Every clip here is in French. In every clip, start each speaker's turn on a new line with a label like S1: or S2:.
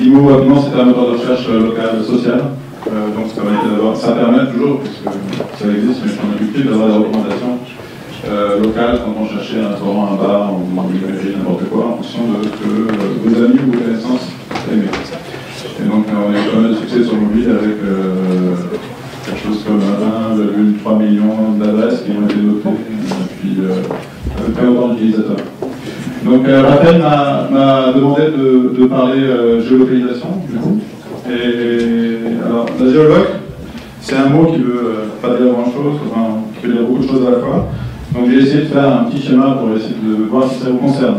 S1: Imo, rapidement, c'est un moteur de recherche local social. Donc ça permet toujours, puisque ça existe, mais on a l'habitude d'avoir des recommandations locales quand on cherchait un restaurant, un bar, ou une librairie, n'importe quoi, en fonction de ce que vos amis ou vos connaissances aimaient. Et donc on a eu pas mal de succès sur mobile avec quelque chose comme 1,3 million d'adresses qui ont été notées depuis à peu près autant d'utilisateurs. Donc Raphaël m'a demandé de parler géolocalisation, du coup. Et alors, la géologue, c'est un mot qui veut pas dire grand-chose, enfin, qui veut dire beaucoup de choses à la fois. Donc j'ai essayé de faire un petit schéma pour essayer de voir si ça vous concerne.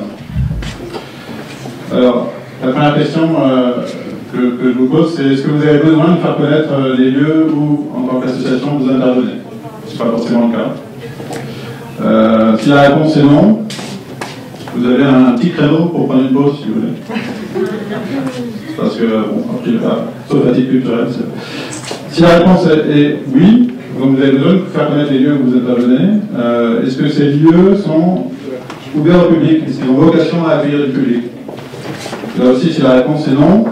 S1: Alors, la première question que je vous pose, c'est est-ce que vous avez besoin de faire connaître les lieux où, en tant qu'association, vous intervenez? Ce n'est pas forcément le cas. Si la réponse est non, vous avez un petit créneau pour prendre une pause, si vous voulez. Parce que, bon, après, sauf fatigue culturelle. Si la réponse est oui, donc vous avez besoin de faire connaître les lieux où vous intervenez, est-ce que ces lieux sont ouverts au public? Est-ce qu'ils ont vocation à accueillir du public? Là aussi, si la réponse est non,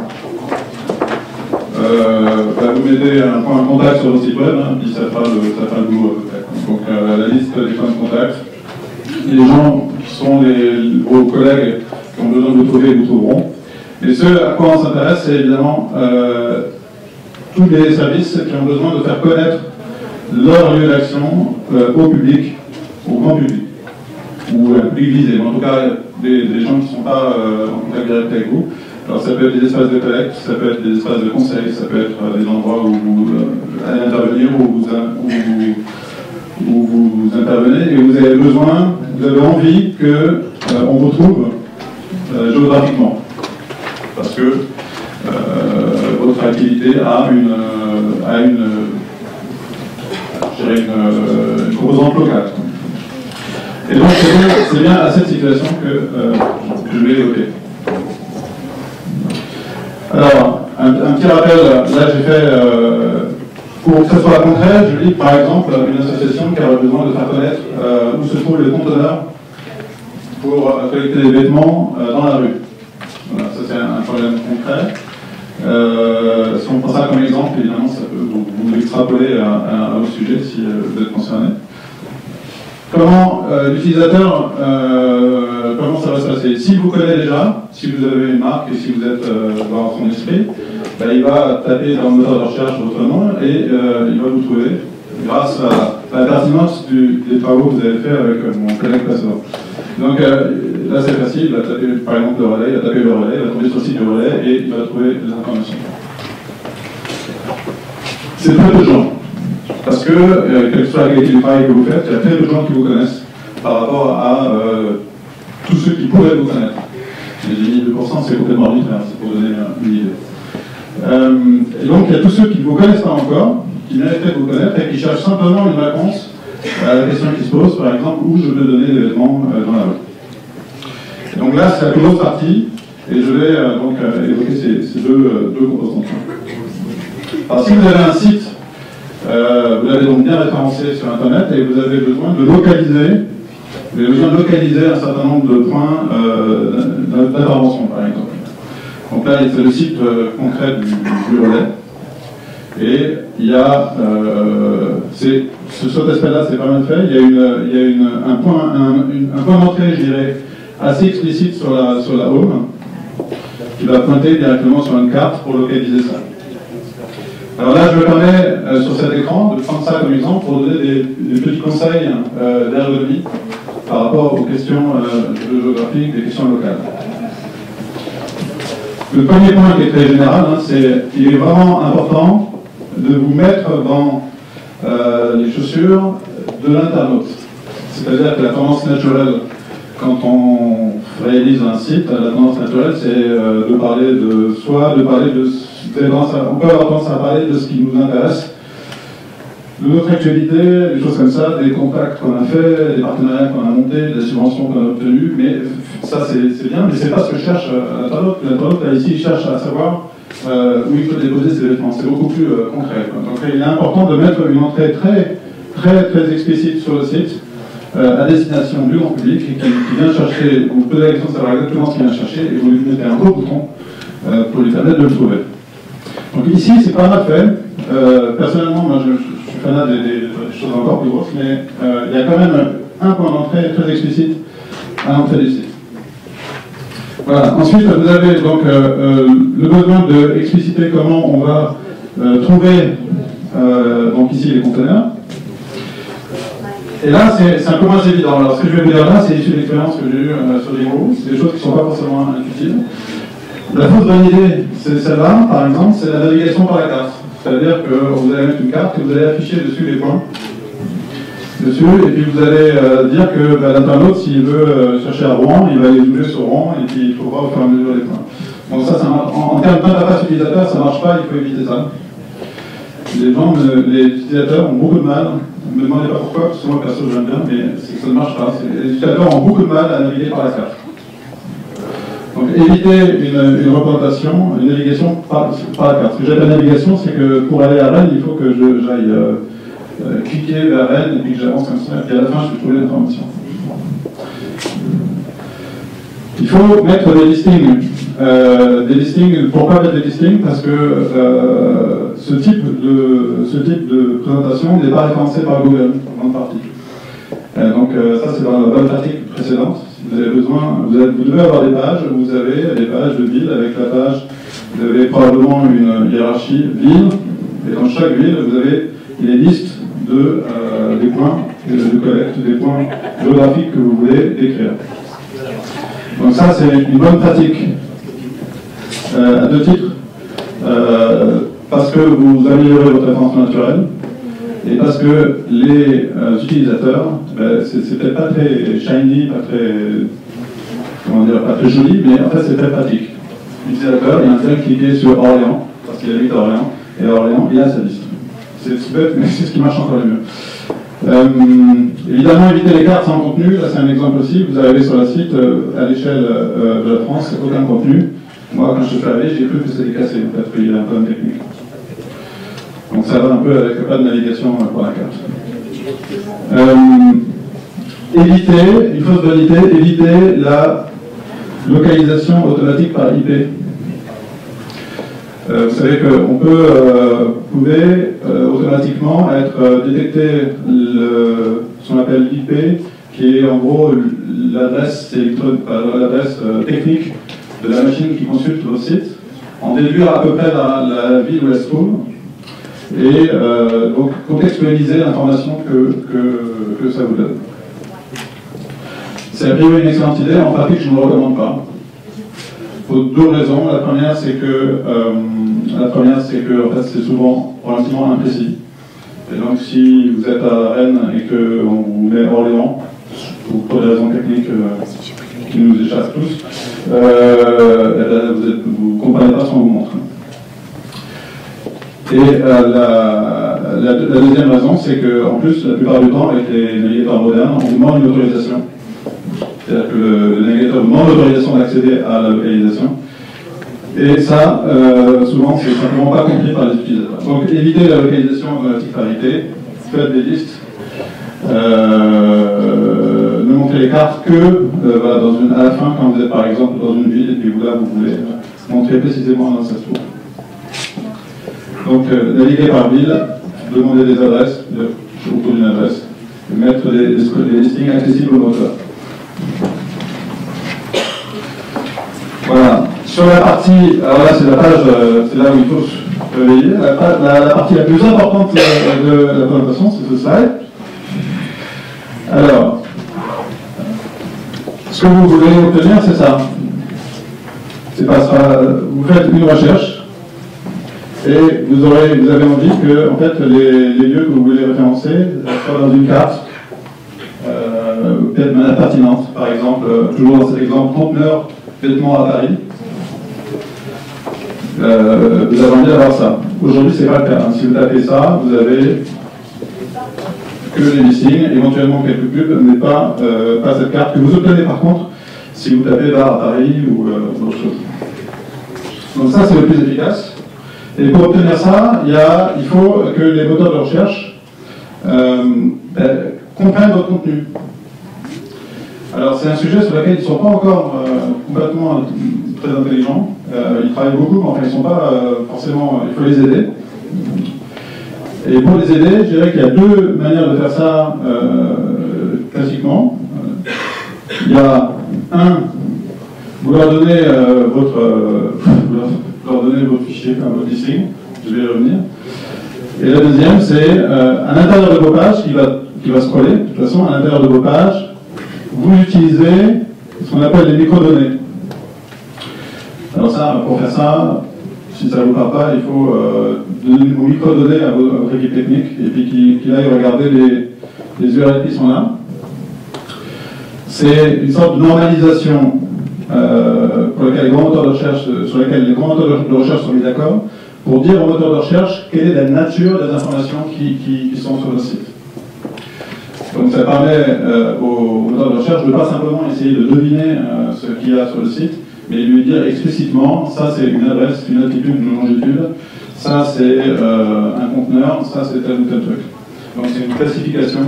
S1: vous mettez un point de contact sur votre site web, hein, puis ça fera le boulot. Donc la liste des points de contact. Les gens qui sont vos collègues qui ont besoin de vous trouver, vous trouveront. Et ce à quoi on s'intéresse, c'est évidemment tous les services qui ont besoin de faire connaître leur lieu d'action au public, au grand public, ou au public visé, en tout cas des gens qui ne sont pas en contact direct avec vous. Alors ça peut être des espaces de collecte, ça peut être des espaces de conseil, ça peut être des endroits où vous allez intervenir, où vous intervenez, et vous avez besoin, vous avez envie qu'on vous trouve géographiquement. Parce que votre activité a une composante locale. Et donc c'est bien à cette situation que je vais évoquer. Alors, un petit rappel, là j'ai fait, pour que ce soit concret, je lis par exemple une association qui aurait besoin de faire connaître où se trouve le conteneur pour collecter des vêtements dans la rue. Voilà, ça c'est un problème concret. Si on prend ça comme exemple, évidemment, ça peut vous extrapoler à vos sujets si vous êtes concerné. Comment l'utilisateur, comment ça va se passer? S'il vous connaît déjà, si vous avez une marque et si vous êtes dans son esprit, ben, il va taper dans le moteur de recherche votre nom et il va vous trouver grâce à la pertinence des travaux que vous avez fait avec mon collègue précédent. Donc là c'est facile, il va taper par exemple le relais, il va taper le relais, il va tomber sur le site du relais et il va trouver les informations. C'est peu de gens. Parce que, quelle que soit la qualité du travail que vous faites, il y a très peu de gens qui vous connaissent par rapport à tous ceux qui pourraient vous connaître. J'ai dit 2%, c'est complètement arbitraire, c'est pour donner une idée. Et donc, il y a tous ceux qui ne vous connaissent pas encore, qui mériteraient de vous connaître et qui cherchent simplement une réponse à la question qui se pose, par exemple, où je peux donner des vêtements dans la rue. Et donc là, c'est la plus grosse partie, et je vais donc évoquer ces deux composantes. Alors, si vous avez un site, vous l'avez donc bien référencé sur Internet et vous avez besoin de localiser un certain nombre de points d'intervention, par exemple. Donc là, c'est le site concret du relais. Et il y a, cet aspect-là, c'est pas mal fait. Il y a un point d'entrée, je dirais, assez explicite sur la home, qui va pointer directement sur une carte pour localiser ça. Alors là, je me permets, sur cet écran, de prendre ça comme exemple pour donner des petits conseils d'ergonomie par rapport aux questions géographiques, des questions locales. Le premier point qui est très général, hein, c'est qu'il est vraiment important de vous mettre dans les chaussures de l'internaute. C'est-à-dire que la tendance naturelle, quand on réalise un site, la tendance naturelle, c'est de parler de soi, de parler de... On peut avoir tendance à parler de ce qui nous intéresse, de notre actualité, des choses comme ça, des contacts qu'on a fait, des partenariats qu'on a montés, des subventions qu'on a obtenues, mais ça c'est bien, mais c'est pas ce que cherche l'internaute. L'internaute, là, ici, il cherche à savoir où il faut déposer ses vêtements. C'est beaucoup plus concret. Donc il est important de mettre une entrée très explicite sur le site, à destination du grand public, qui vient chercher, vous posez la question de savoir exactement ce qu'il vient chercher, et vous lui mettez un gros bouton pour lui permettre de le trouver. Donc ici, c'est pas mal fait. Personnellement, moi je suis fanat des choses encore plus grosses, mais il y a quand même un point d'entrée très explicite à l'entrée du site. Voilà. Ensuite, vous avez donc le besoin d'expliciter comment on va trouver donc ici les conteneurs. Et là, c'est un peu moins évident. Alors, ce que je vais vous dire là, c'est issu de l'expérience que j'ai eue sur Librou. C'est des choses qui ne sont pas forcément intuitives. La fausse bonne idée, c'est celle-là, par exemple, c'est la navigation par la carte. C'est-à-dire que vous allez mettre une carte et vous allez afficher dessus les points. Dessus, et puis vous allez dire que l'internaute, s'il veut chercher à Rouen, il va aller zoomer sur Rouen et puis il trouvera au fur et à mesure les points. Donc ça en termes d'interface utilisateur, ça ne marche pas, il faut éviter ça. Les utilisateurs ont beaucoup de mal, ne me demandez pas pourquoi, parce que moi perso j'aime bien, mais c'est que ça ne marche pas. Les utilisateurs ont beaucoup de mal à naviguer par la carte. Donc éviter une représentation, une navigation par la carte. Ce que j'appelle navigation, c'est que pour aller à Rennes, il faut que j'aille cliquer vers Rennes et puis que j'avance comme ça, et puis à la fin je peux trouver l'information. Il faut mettre des listings. Pourquoi mettre des listings? Parce que ce type de présentation n'est pas référencé par Google en grande partie. Donc ça c'est dans la bonne pratique précédente. Vous avez besoin, vous devez avoir des pages, vous avez des pages de ville avec la page, vous avez probablement une hiérarchie ville, et dans chaque ville vous avez les listes des points de collecte, des points géographiques que vous voulez décrire. Donc ça c'est une bonne pratique à deux titres, parce que vous améliorez votre référencement naturel, et parce que les utilisateurs, c'est peut-être pas très shiny, pas très joli, mais en fait c'est très pratique. L'utilisateur, il a intérêt à cliquer sur Orléans, parce qu'il habite à Orléans, et à Orléans, il a sa liste. C'est bête, mais c'est ce qui marche encore le mieux. Évidemment, éviter les cartes sans contenu, là c'est un exemple aussi. Vous arrivez sur le site, à l'échelle de la France, aucun contenu. Moi, quand je suis arrivé, j'ai cru que c'était cassé, en fait, qu'il y a un problème technique. Donc ça va un peu avec le pas de navigation pour la carte. Éviter, une fausse bonne idée, éviter la localisation automatique par IP. Vous savez qu'on peut pouvez automatiquement détecter ce qu'on appelle l'IP, qui est en gros l'adresse technique de la machine qui consulte votre site, en déduire à peu près la ville où elle se trouve, et donc contextualiser l'information que ça vous donne. C'est a priori une excellente idée, en pratique je ne le recommande pas. Pour deux raisons. La première, c'est que en fait, c'est souvent relativement imprécis. Et donc, si vous êtes à Rennes et qu'on vous met Orléans, pour des raisons techniques qui nous échappent tous, vous ne comprenez pas ce qu'on vous montre. Et la deuxième raison, c'est qu'en plus, la plupart du temps, avec les navigateurs modernes, on vous demande une autorisation. C'est-à-dire que le navigateur vous demande l'autorisation d'accéder à la localisation. Et ça, souvent, c'est simplement pas compris par les utilisateurs. Donc, évitez la localisation automatique par IP, faites des listes, ne montrez les cartes que voilà, à la fin, quand vous êtes par exemple dans une ville, et puis là, vous voulez montrer précisément où ça se trouve. Donc, naviguer par ville, demander des adresses, je vous donne une adresse, et mettre des listings accessibles au moteur. Voilà. Sur la partie, alors là c'est la page, c'est là où il faut se réveiller. La partie la plus importante de la présentation, c'est ce slide. Alors, ce que vous voulez obtenir, c'est ça. Vous faites une recherche et vous avez envie que en fait, les lieux que vous voulez référencer soient dans une carte, peut-être de manière pertinente. Par exemple, toujours dans cet exemple, conteneur vêtements à Paris. Vous avez envie d'avoir ça. Aujourd'hui, c'est pas le cas. Si vous tapez ça, vous avez que les listings, éventuellement quelques pubs, mais pas cette carte que vous obtenez par contre si vous tapez bar à Paris ou autre chose. Donc ça, c'est le plus efficace. Et pour obtenir ça, il faut que les moteurs de recherche comprennent votre contenu. Alors c'est un sujet sur lequel ils ne sont pas encore complètement très intelligents. Ils travaillent beaucoup, mais enfin, ils ne sont pas forcément... il faut les aider. Et pour les aider, je dirais qu'il y a deux manières de faire ça classiquement. Il y a un, vous leur donnez votre fichier, enfin, votre listing, je vais y revenir. Et la deuxième, c'est à l'intérieur de vos pages, qui va scroller, de toute façon, à l'intérieur de vos pages, vous utilisez ce qu'on appelle les microdonnées. Alors ça, pour faire ça, si ça ne vous parle pas, il faut donner vos microdonnées à votre équipe technique et puis qu'il aille regarder les URL qui sont là. C'est une sorte de normalisation pour laquelle les grands moteurs de recherche, sur lesquels les grands moteurs de recherche sont mis d'accord pour dire aux moteurs de recherche quelle est la nature des informations qui sont sur le site. Donc ça permet aux moteurs de recherche de ne pas simplement essayer de deviner ce qu'il y a sur le site, mais lui dire explicitement, ça c'est une adresse, une altitude, une longitude, ça c'est un conteneur, ça c'est tel ou tel truc. Donc c'est une classification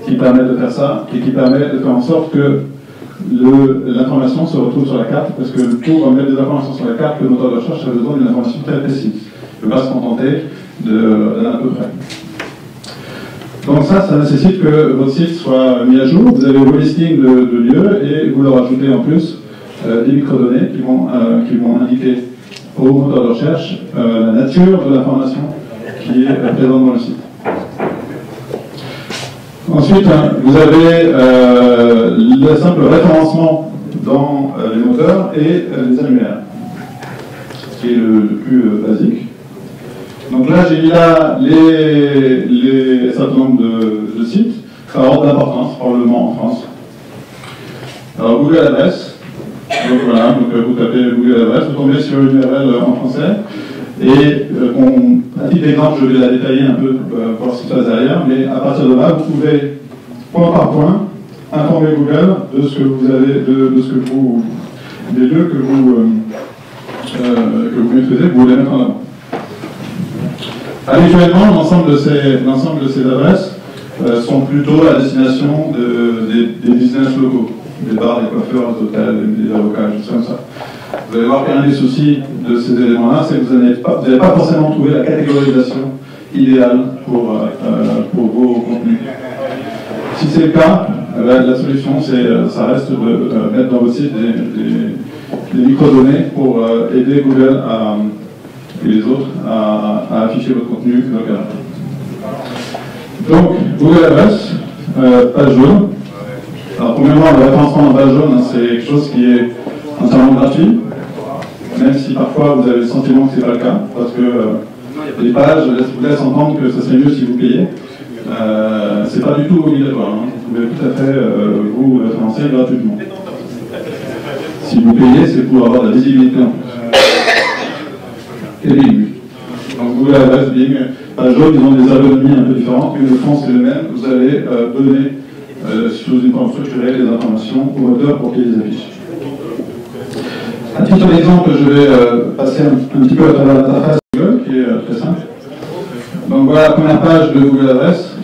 S1: qui permet de faire ça et qui permet de faire en sorte que l'information se retrouve sur la carte, parce que pour mettre des informations sur la carte, le moteur de recherche a besoin d'une information très précise. Il ne peut pas se contenter d'un à peu près. Donc ça nécessite que votre site soit mis à jour. Vous avez vos listings de lieux et vous leur ajoutez en plus des microdonnées qui vont indiquer au moteur de recherche la nature de l'information qui est présente dans le site. Ensuite, vous avez le simple référencement dans les moteurs et les annuaires, ce qui est le plus basique. Donc là, j'ai mis là les certain nombre de sites, par ordre d'importance, probablement en France. Alors, Google Adresse. Donc voilà, donc, vous tapez Google Adresse, vous tombez sur une URL en français. Et à titre d'exemple, je vais la détailler un peu pour voir ce qui se passe derrière, mais à partir de là, vous pouvez, point par point, informer Google de ce que vous avez, des lieux que vous maîtrisez, que vous voulez mettre en avant. Habituellement, l'ensemble de ces adresses sont plutôt à destination des business locaux, des bars, des coiffeurs, des hôtels, des avocats, des choses comme ça. Vous allez voir qu'un des soucis de ces éléments-là, c'est que vous n'allez pas forcément trouver la catégorisation idéale pour vos contenus. Si c'est le cas, la solution, ça reste de mettre dans votre site des microdonnées pour aider Google et les autres à afficher votre contenu local. Donc, Google Adresse, page jaune. Alors, premièrement, le référencement en page jaune, c'est quelque chose qui est entièrement gratuit, même si parfois vous avez le sentiment que ce n'est pas le cas, parce que les pages vous laissent entendre que ça serait mieux si vous payez. C'est pas du tout obligatoire, hein. Vous pouvez tout à fait vous référencer gratuitement. Si vous payez, c'est pour avoir de la visibilité en plus. Et Bing. Donc Google Adresse, Bing, page jaune, ils ont des ergonomies un peu différentes, mais le fond c'est le même. Vous allez donner sous une forme structurée les informations au moteur pour qu'il les affiche. À titre d'exemple, je vais passer un petit peu à travers l'interface Google, qui est très simple. Donc voilà la première page de Google Adresse,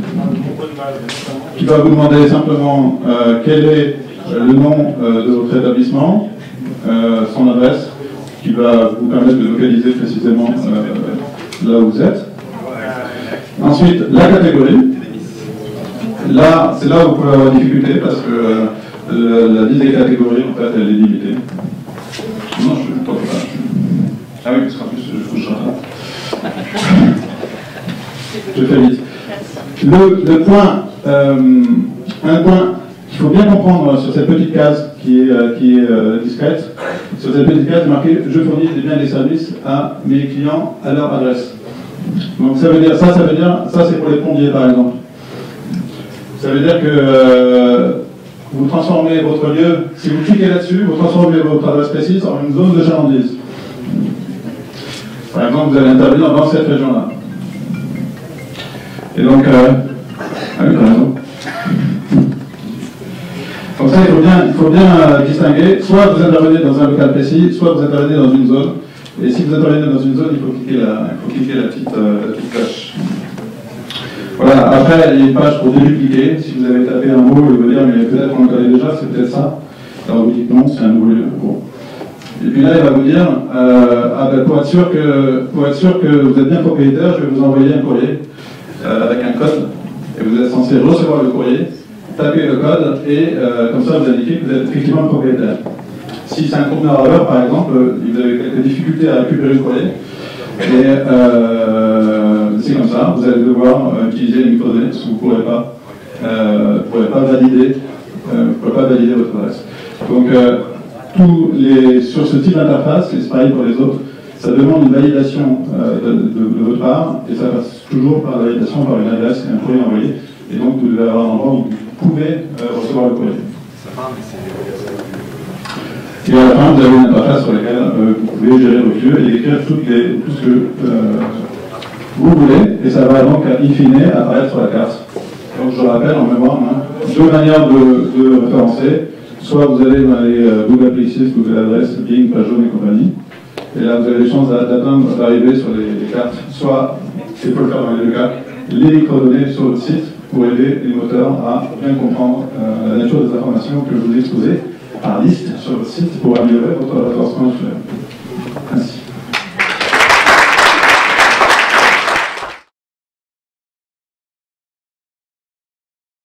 S1: qui va vous demander simplement quel est le nom de votre établissement, son adresse, qui va vous permettre de localiser précisément là où vous êtes. Ensuite, la catégorie. Là, c'est là où vous pouvez avoir des difficultés, parce que la liste des catégories, en fait, elle est limitée. Non, je ne pas. Ah oui, parce qu'en plus, je vous chante. Je fais vite. Le point, un point qu'il faut bien comprendre sur cette petite case qui est discrète, sur cette petite case marqué « Je fournis des biens et des services à mes clients à leur adresse ». Donc ça veut dire, ça c'est pour les plombiers par exemple. Ça veut dire que vous transformez votre lieu, si vous cliquez là-dessus, vous transformez votre adresse précise en une zone de chalandise. Par exemple, vous allez intervenir dans cette région-là. Et donc, ah oui, par exemple. Donc ça, il faut bien distinguer, soit vous intervenez dans un local précis, soit vous intervenez dans une zone. Et si vous intervenez dans une zone, il faut cliquer la petite flèche. Voilà, après, il y a une page pour dédupliquer. Si vous avez tapé un mot, il va dire, mais peut-être qu'on le connaît déjà, c'est peut-être ça. Alors vous dites non, c'est un nouveau lieu. Bon. Et puis là, il va vous dire, pour être sûr que vous êtes bien propriétaire, je vais vous envoyer un courrier avec un code, et vous êtes censé recevoir le courrier, taper le code, et comme ça, vous indiquez que vous êtes effectivement propriétaire. Si c'est un conteneur à l'heure, par exemple, vous avez quelques difficultés à récupérer le courrier, et c'est comme ça, vous allez devoir utiliser les microdonnées, parce que vous ne pourrez pas valider votre adresse. Donc, sur ce type d'interface, et c'est pareil pour les autres, ça demande une validation de votre part, et ça passe toujours par la validation par une adresse et un courrier envoyé. Et donc, vous devez avoir un endroit où vous pouvez recevoir le courrier. Et à la fin, vous avez une interface sur laquelle vous pouvez gérer vos queues et écrire tout ce que vous voulez, et ça va donc, in fine, apparaître sur la carte. Donc, je rappelle en mémoire, deux manières de référencer. Soit vous allez dans les Google Places, Google Adresse, Bing, Pageon et compagnie. Et là, vous avez des chances d'arriver sur les cartes. Soit, il faut le faire dans les deux cas, les microdonnées sur votre site pour aider les moteurs à bien comprendre la nature des informations que vous exposez par liste sur votre site pour améliorer votre référencement. Merci.